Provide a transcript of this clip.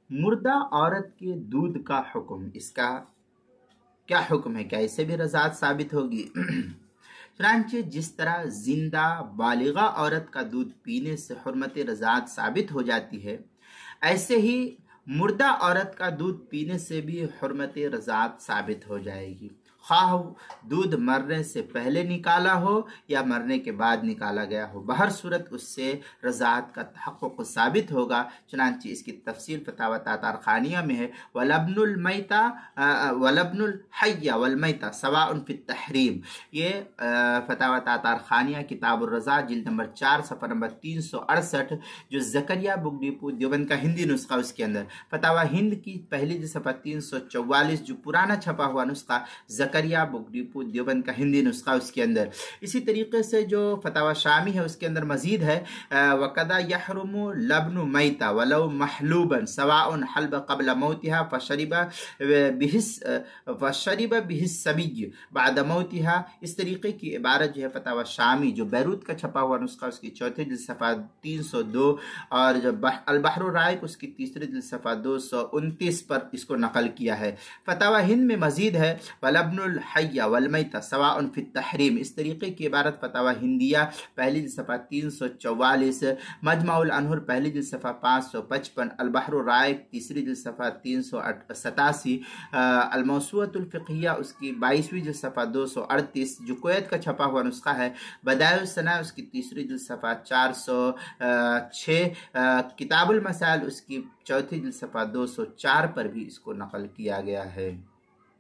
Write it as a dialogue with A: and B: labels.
A: مردہ عورت کے دودھ کا حکم، اس کا کیا حکم ہے؟ کیا اسے بھی رضاعت ثابت ہوگی؟ چنانچہ جس طرح زندہ بالغہ عورت کا دودھ پینے سے حرمت رضاعت ثابت ہو جاتی ہے، ایسے ہی مردہ عورت کا دودھ پینے سے بھی حرمت رضاعت ثابت ہو جائے گی، خواہ دودھ مرنے سے پہلے نکالا ہو یا مرنے کے بعد نکالا گیا ہو، بہر صورت اس سے رضاعت کا تحقق ثابت ہوگا۔ چنانچہ اس کی تفصیل فتاوی تاتارخانیہ میں ہے، وَلَبْنُ الْحَيَّ وَالْمَيْتَ سَوَاءٌ فِي التَّحْرِيمِ، یہ فتاوی تاتارخانیہ کتاب الرضاع جلد نمبر 4 صفحہ نمبر 368، جو زکریا بک ڈپو دیوبند کا ہندی نسخہ اس کے اندر، فتاوی ہند کی پہلی صفحہ 344 جو پرانا چھپا ہوا نسخہ زکریا بک ڈپو دیوبند کا ہندی نسخہ اس کے اندر۔ اسی طریقے سے جو فتاوی شامی ہے اس کے اندر مزید ہے، وَقَدَا يَحْرُمُ لَبْنُ مَيْتَ وَلَوْ مَحْلُوبًا سَوَاءٌ حَلْبَ قَبْلَ مَوْتِهَا فَشَرِبَ بِهِ الصَّبِيُّ بَعْدَ مَوْتِهَا۔ اس طریقے کی عبارت جو ہے فتاوی شامی جو بیروت کا چھپا ہوا نسخہ اس کی چوتھے جلد صفحہ 302 اور جو البحر الرائق اس کی تیسری جلد صفحہ 229 پر اس کو نقل کیا ہے۔ فتاوی ہند میں مزید ہے، وَلَبْنُ الْحَيَّ وَالْمَيْتَ سَوَاءٌ فِي التَّحْرِيمِ، اس طریقے کی عبارت فتاوی ہندیہ پہلی جلد صفحہ 344، مجمع الانہر پہلی جلد صفحہ 555، البحر الرائق تیسری جلد صفحہ 387، الموسوعۃ الفقہیہ اس کی 22ویں جلد صفحہ 238 جو کویت کا چھپا ہوا نسخہ ہے، بدائع الثناء اس کی تیسری جلد صفحہ 406، کتاب المسائل اس کی چوتھی جلد صفحہ 204 پر بھی اس کو نقل کیا گیا ہے۔